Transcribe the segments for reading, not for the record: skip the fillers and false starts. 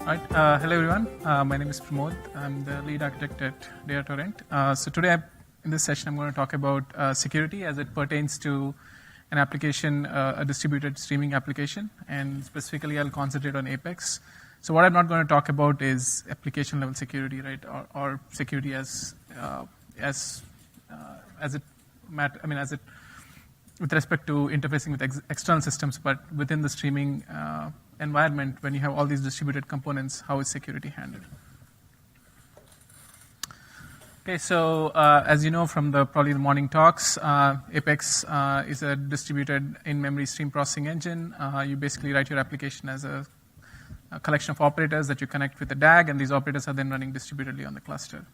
Right. Hello, everyone. My name is Pramod. I'm the lead architect at DataTorrent. So today, in this session, I'm going to talk about security as it pertains to an application, a distributed streaming application, and specifically, I'll concentrate on Apex. So what I'm not going to talk about is application-level security, right, or security as it with respect to interfacing with external systems, but within the streaming environment, when you have all these distributed components, how is security handled? Okay, so as you know from probably the morning talks, Apex is a distributed in-memory stream processing engine. You basically write your application as a collection of operators that you connect with a DAG, and these operators are then running distributedly on the cluster.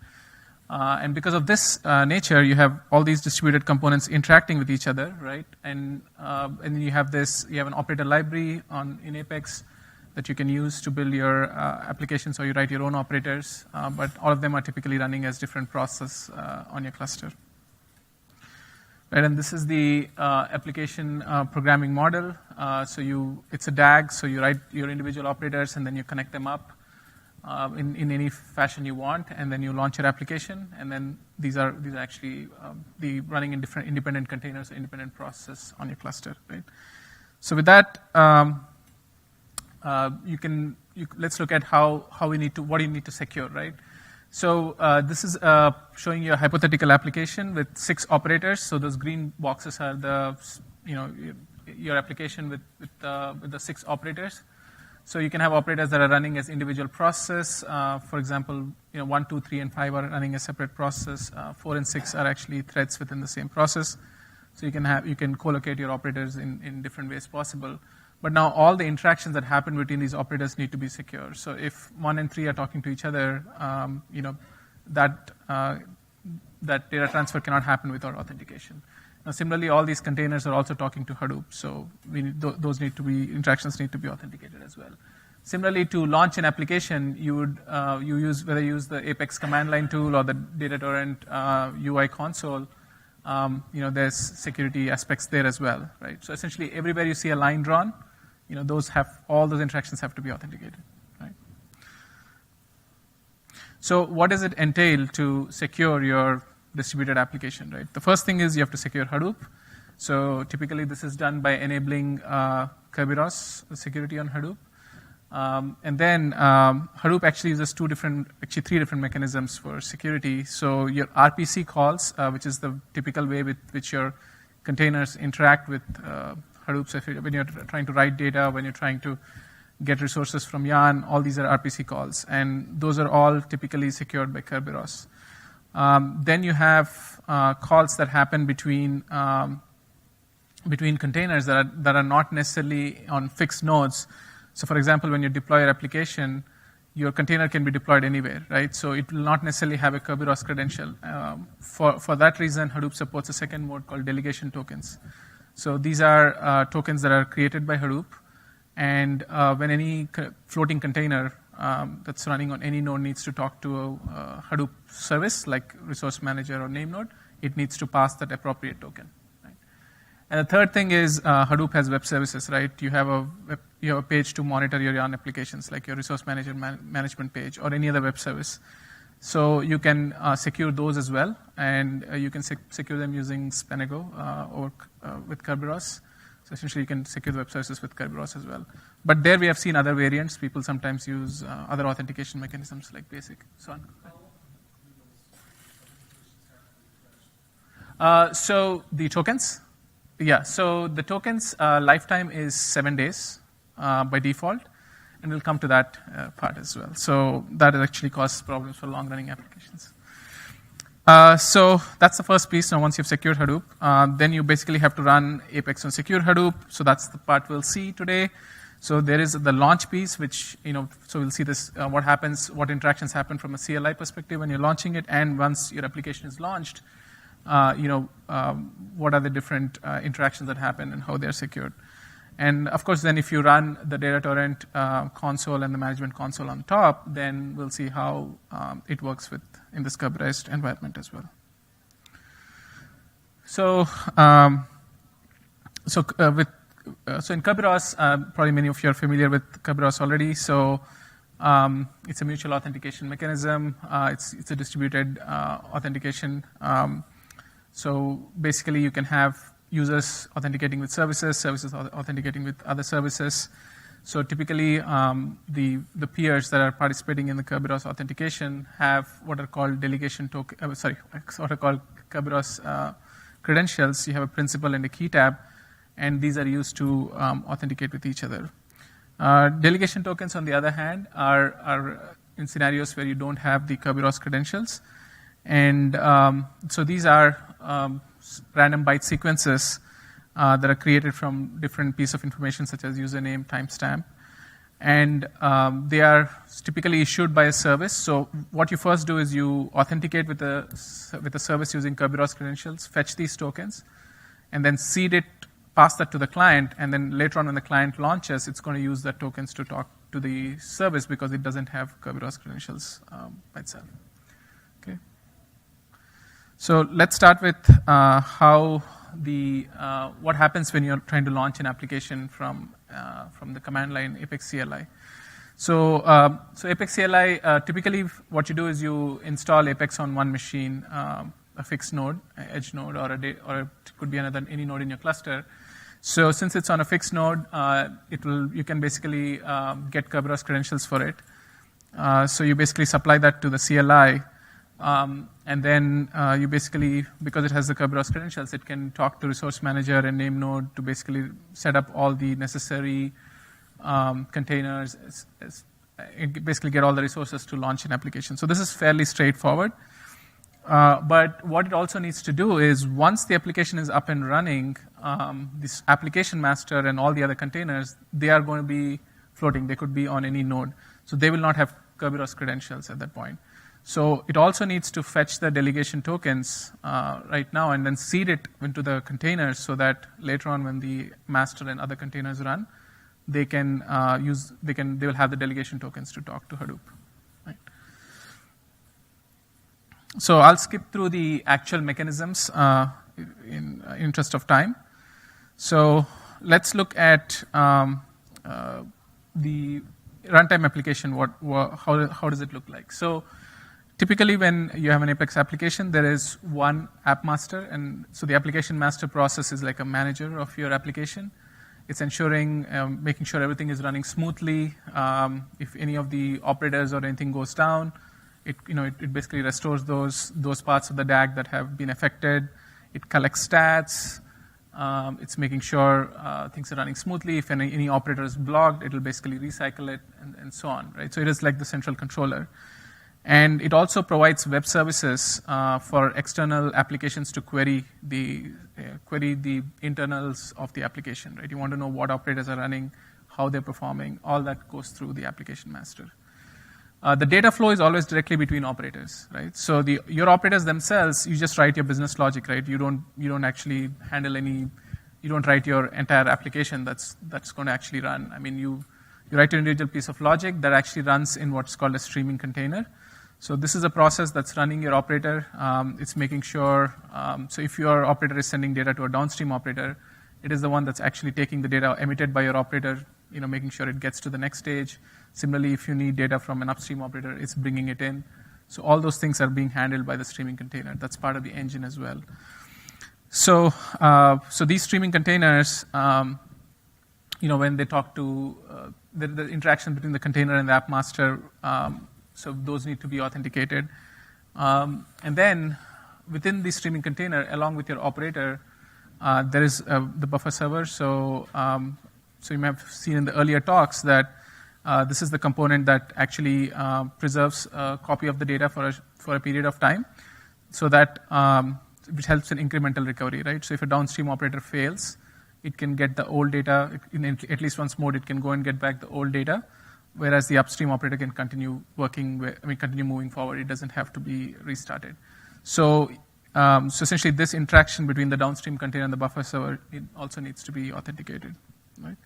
And because of this nature, you have all these distributed components interacting with each other, right? And then you have an operator library in Apex that you can use to build your applications, or you write your own operators. But all of them are typically running as different processes on your cluster. Right, and this is the application programming model. It's a DAG, so you write your individual operators, and then you connect them up in any fashion you want, and then you launch your application, and then these are actually running in different independent containers, independent processes on your cluster, right? So with that, let's look at what you need to secure, right? So this is showing you a hypothetical application with 6 operators. So those green boxes are your application with the 6 operators. So you can have operators that are running as individual processes. For example, 1, 2, 3, and 5 are running as separate processes. 4 and 6 are actually threads within the same process. So you can co-locate your operators in different ways possible. But now all the interactions that happen between these operators need to be secure. So if 1 and 3 are talking to each other, that data transfer cannot happen without authentication. Now, similarly, all these containers are also talking to Hadoop, so interactions need to be authenticated as well. Similarly, to launch an application, you use the Apex command line tool or the DataTorrent UI console. There's security aspects there as well, right? So essentially, everywhere you see a line drawn, all those interactions have to be authenticated, right? So what does it entail to secure your distributed application, right? The first thing is you have to secure Hadoop. So typically this is done by enabling Kerberos security on Hadoop. And then Hadoop actually uses 3 different mechanisms for security. So your RPC calls, which is the typical way with which your containers interact with Hadoop. So when you're trying to write data, when you're trying to get resources from YARN, all these are RPC calls. And those are all typically secured by Kerberos. Then you have calls that happen between containers that are not necessarily on fixed nodes. So, for example, when you deploy your application, your container can be deployed anywhere, right? So it will not necessarily have a Kerberos credential. For that reason, Hadoop supports a second mode called Delegation Tokens. So these are tokens that are created by Hadoop, and when any floating container that's running on any node needs to talk to a Hadoop service like resource manager or name node, it needs to pass that appropriate token. Right? And the third thing is Hadoop has web services, right? You have a page to monitor your YARN applications, like your resource manager management page or any other web service. So you can secure those as well, and you can secure them using Spenego or with Kerberos. So essentially, you can secure the web services with Kerberos as well. But there we have seen other variants. People sometimes use other authentication mechanisms like basic. So the tokens, so the tokens lifetime is 7 days by default, and we'll come to that part as well. So that actually causes problems for long-running applications. So that's the first piece. Now, once you've secured Hadoop, then you basically have to run Apex on secure Hadoop. So that's the part we'll see today. So there is the launch piece, which, so we'll see this, what interactions happen from a CLI perspective when you're launching it, and once your application is launched, what are the different interactions that happen and how they're secured. And of course, then if you run the DataTorrent console and the management console on top, then we'll see how it works in this Kerberos environment as well. So in Kerberos, probably many of you are familiar with Kerberos already. So It's a mutual authentication mechanism. It's a distributed authentication. So basically, you can have users authenticating with services, services authenticating with other services. So typically, the peers that are participating in the Kerberos authentication have what are called delegation token. What are called Kerberos credentials. You have a principal and a key tab, and these are used to authenticate with each other. Delegation tokens, on the other hand, are in scenarios where you don't have the Kerberos credentials, and so these are random byte sequences that are created from different pieces of information such as username, timestamp, and they are typically issued by a service. So what you first do is you authenticate with a service using Kerberos credentials, fetch these tokens, and then seed it, pass that to the client, and then later on when the client launches, it's going to use the tokens to talk to the service because it doesn't have Kerberos credentials by itself. Okay. So let's start with how what happens when you're trying to launch an application from the command line Apex CLI. So Apex CLI, typically what you do is you install Apex on one machine, a fixed node, edge node, or it could be any node in your cluster. So since it's on a fixed node, you can basically get Kerberos credentials for it. So you basically supply that to the CLI, and then you basically, because it has the Kerberos credentials, it can talk to resource manager and name node to basically set up all the necessary containers, basically get all the resources to launch an application. So this is fairly straightforward. But what it also needs to do is once the application is up and running, this application master and all the other containers, they are going to be floating. They could be on any node. So they will not have Kerberos credentials at that point. So it also needs to fetch the delegation tokens right now and then seed it into the containers so that later on when the master and other containers run, they will have the delegation tokens to talk to Hadoop. Right? So I'll skip through the actual mechanisms in interest of time. So let's look at the runtime application. How does it look like? So typically, when you have an Apex application, there is one app master, and so the application master process is like a manager of your application. It's ensuring, making sure everything is running smoothly. If any of the operators or anything goes down, it basically restores those parts of the DAG that have been affected. It collects stats. It's making sure things are running smoothly. If any operator is blocked, it will basically recycle it and so on. Right? So it is like the central controller. And it also provides web services for external applications to query the internals of the application. Right? You want to know what operators are running, how they're performing. All that goes through the application master. The data flow is always directly between operators, right? So your operators themselves, you just write your business logic, right? You don't actually handle you don't write your entire application that's going to actually run. I mean, you write an individual piece of logic that actually runs in what's called a streaming container. So this is a process that's running your operator. It's making sure, so if your operator is sending data to a downstream operator, it is the one that's actually taking the data emitted by your operator, making sure it gets to the next stage. Similarly, if you need data from an upstream operator, it's bringing it in. So all those things are being handled by the streaming container. That's part of the engine as well. So these streaming containers, when they talk to the interaction between the container and the app master, so those need to be authenticated. And then within the streaming container, along with your operator, there is the buffer server. So you may have seen in the earlier talks that this is the component that actually preserves a copy of the data for a period of time, so that which helps in incremental recovery, right? So if a downstream operator fails, it can get the old data in at least once more. It can go and get back the old data, whereas the upstream operator can continue continue moving forward. It doesn't have to be restarted. So essentially, this interaction between the downstream container and the buffer server, it also needs to be authenticated, right?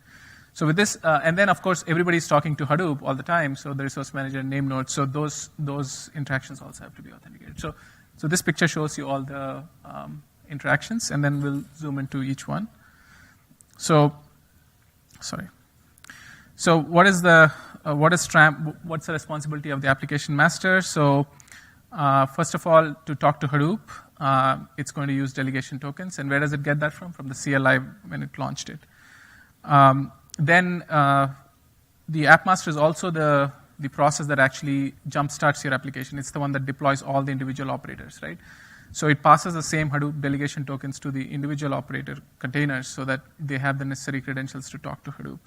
So with this, and then of course everybody's talking to Hadoop all the time. So the resource manager, name node. So those interactions also have to be authenticated. So this picture shows you all the interactions, and then we'll zoom into each one. So what is the what is STRAM? What's the responsibility of the application master? So first of all, to talk to Hadoop, it's going to use delegation tokens. And where does it get that from? From the CLI when it launched it. Then the app master is also the process that actually jump-starts your application. It's the one that deploys all the individual operators, right? So it passes the same Hadoop delegation tokens to the individual operator containers so that they have the necessary credentials to talk to Hadoop.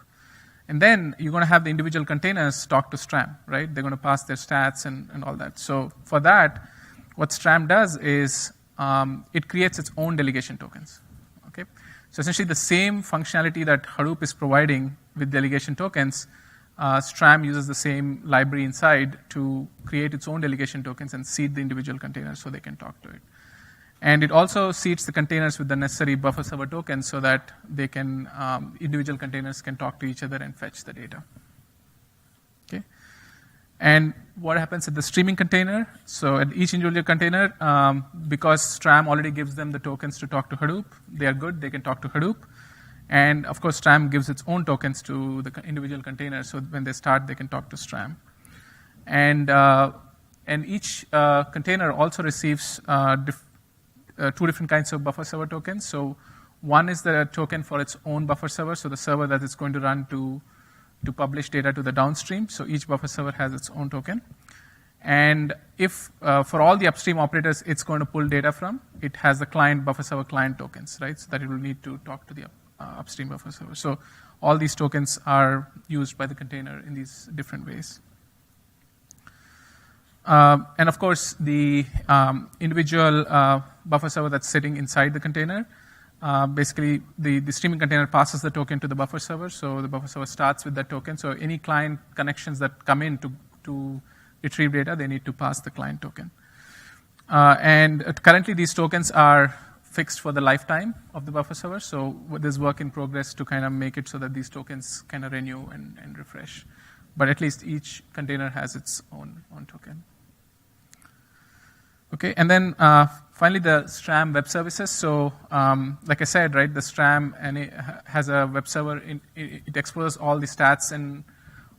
And then you're going to have the individual containers talk to STRAM, right? They're going to pass their stats and all that. So for that, what STRAM does is it creates its own delegation tokens, okay? So essentially the same functionality that Hadoop is providing with delegation tokens, STRAM uses the same library inside to create its own delegation tokens and seed the individual containers so they can talk to it. And it also seeds the containers with the necessary buffer server tokens so that they can, individual containers can talk to each other and fetch the data. Okay. And what happens at the streaming container? So at each individual container, because STRAM already gives them the tokens to talk to Hadoop, they are good, they can talk to Hadoop. And of course, STRAM gives its own tokens to the individual containers, so when they start, they can talk to STRAM. And each container also receives two different kinds of buffer server tokens. So one is the token for its own buffer server, so the server that it's going to run to publish data to the downstream. So each buffer server has its own token. And if for all the upstream operators it's going to pull data from, it has the client buffer server client tokens, right? So that it will need to talk to the upstream buffer server. So all these tokens are used by the container in these different ways. And of course, the individual buffer server that's sitting inside the container, basically the streaming container passes the token to the buffer server. So the buffer server starts with that token. So any client connections that come in to retrieve data, they need to pass the client token. And currently, these tokens are fixed for the lifetime of the buffer server. So there's work in progress to kind of make it so that these tokens kind of renew and refresh. But at least each container has its own token. Okay, and then finally the STRAM web services. So like I said, right, the STRAM and it has a web server. It exposes all the stats and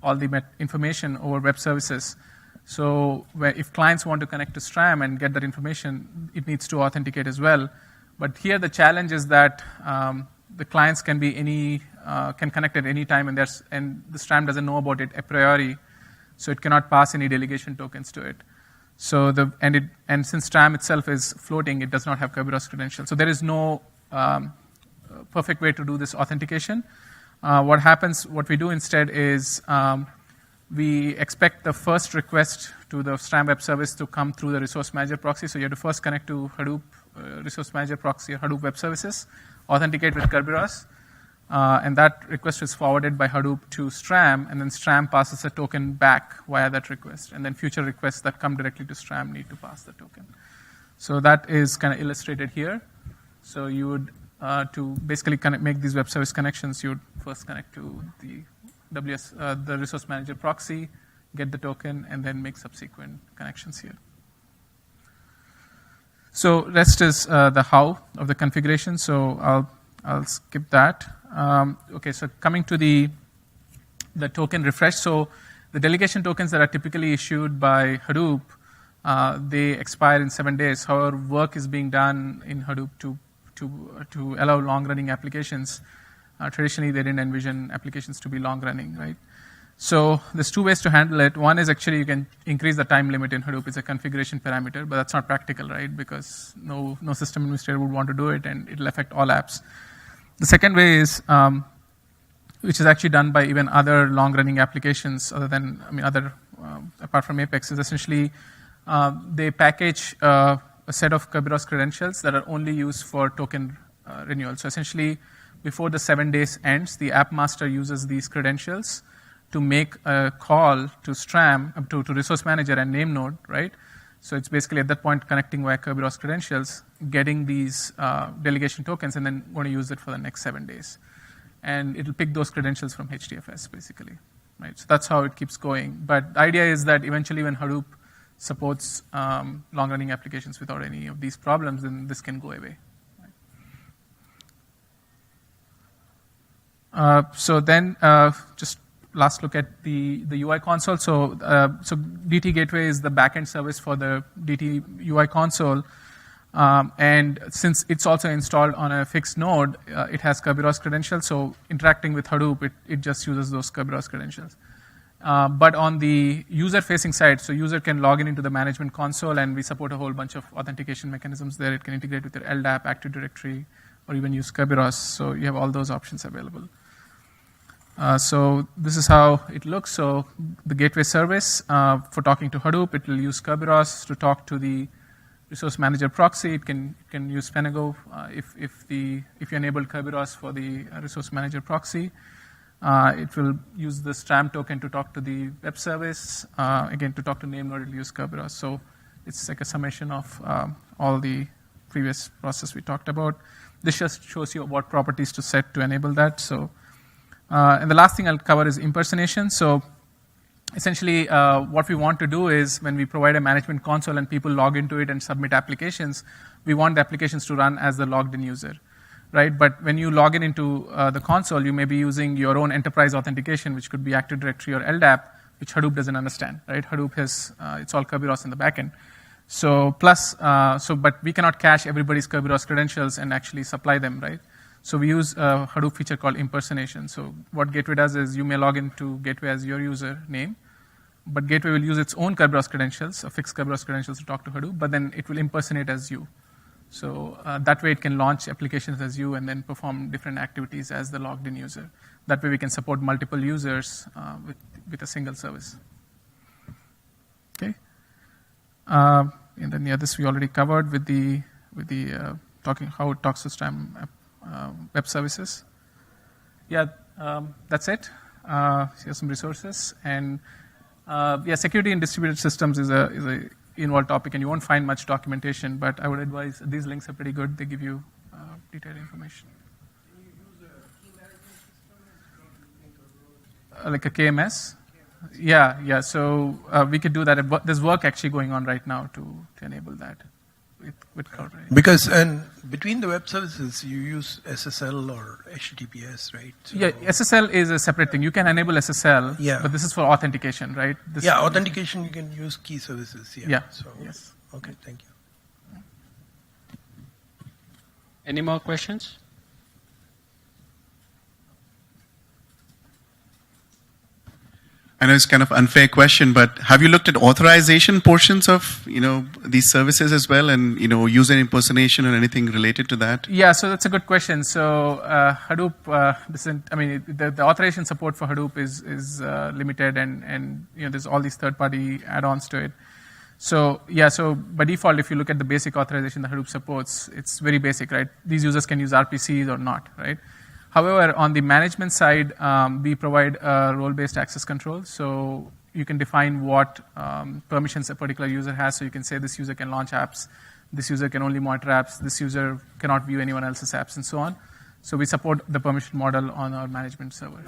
all the information over web services. So if clients want to connect to STRAM and get that information, it needs to authenticate as well. But here the challenge is that the clients can be can connect at any time, and the STRAM doesn't know about it a priori, so it cannot pass any delegation tokens to it. So and since STRAM itself is floating, it does not have Kerberos credentials. So there is no perfect way to do this authentication. What we do instead is we expect the first request to the STRAM web service to come through the resource manager proxy. So you have to first connect to Hadoop resource manager proxy or Hadoop web services, authenticate with Kerberos, and that request is forwarded by Hadoop to STRAM, and then STRAM passes a token back via that request, and then future requests that come directly to STRAM need to pass the token. So that is kind of illustrated here. So you would, to basically make these web service connections, you would first connect to the the resource manager proxy, get the token, and then make subsequent connections here. So rest is the how of the configuration. So I'll skip that. Okay, so coming to the token refresh. So the delegation tokens that are typically issued by Hadoop, they expire in 7 days. However, work is being done in Hadoop to allow long-running applications. Traditionally, they didn't envision applications to be long-running, right? So there's two ways to handle it. One is actually you can increase the time limit in Hadoop. It's a configuration parameter, but that's not practical, right? Because no system administrator would want to do it, and it'll affect all apps. The second way is, which is actually done by even other long-running applications, apart from Apex, is essentially they package a set of Kerberos credentials that are only used for token renewal. So essentially, before the 7 days ends, the app master uses these credentials to make a call to STRAM, to resource manager and name node, right? So it's basically at that point connecting via Kerberos credentials, getting these delegation tokens, and then going to use it for the next 7 days. And it'll pick those credentials from HDFS, basically, right? So that's how it keeps going. But the idea is that eventually when Hadoop supports long-running applications without any of these problems, then this can go away. So then, just last look at the UI console. So DTGateway is the backend service for the DT UI console. And since it's also installed on a fixed node, it has Kerberos credentials. So interacting with Hadoop, it just uses those Kerberos credentials. But on the user-facing side, so user can log into the management console, and we support a whole bunch of authentication mechanisms there. It can integrate with your LDAP, Active Directory, or even use Kerberos. So you have all those options available. So this is how it looks. So the gateway service for talking to Hadoop, it will use Kerberos to talk to the resource manager proxy. It can use Fenego if you enabled Kerberos for the resource manager proxy. It will use the STRAM token to talk to the web service. Again, to talk to name node, it will use Kerberos. So it's like a summation of all the previous process we talked about. This just shows you what properties to set to enable that. So, and the last thing I'll cover is impersonation. So essentially, what we want to do is when we provide a management console and people log into it and submit applications, we want the applications to run as the logged in user, right? But when you log in into the console, you may be using your own enterprise authentication, which could be Active Directory or LDAP, which Hadoop doesn't understand, right? Hadoop has, it's all Kerberos in the backend. So but we cannot cache everybody's Kerberos credentials and actually supply them, right? So we use a Hadoop feature called impersonation. So what Gateway does is you may log into Gateway as your user name, but Gateway will use its own Kerberos credentials, fixed Kerberos credentials to talk to Hadoop, but then it will impersonate as you. So that way it can launch applications as you and then perform different activities as the logged in user. That way we can support multiple users with a single service. Okay. And then this we already covered with the talking how it talks to STRAM web services. Yeah, that's it. Here's some resources, and security in distributed systems is a involved topic, and you won't find much documentation. But I would advise these links are pretty good. They give you detailed information. Can you use a key management system? Like a KMS? Yeah. So we could do that. There's work actually going on right now to enable that with cloud. Right? Because and between the web services, you use SSL or HTTPS, right? So yeah, SSL is a separate thing. You can enable SSL, but this is for authentication, right? Authentication you can use key services. Yeah. So yes. Okay, thank you. Any more questions? I know it's kind of unfair question, but have you looked at authorization portions of these services as well, and user impersonation or anything related to that? Yeah, so that's a good question. So Hadoop the authorization support for Hadoop is limited, and there's all these third-party add-ons to it. So by default, if you look at the basic authorization that Hadoop supports, it's very basic, right? These users can use RPCs or not, right? However, on the management side, we provide role-based access control. So you can define what permissions a particular user has. So you can say this user can launch apps, this user can only monitor apps, this user cannot view anyone else's apps, and so on. So we support the permission model on our management server.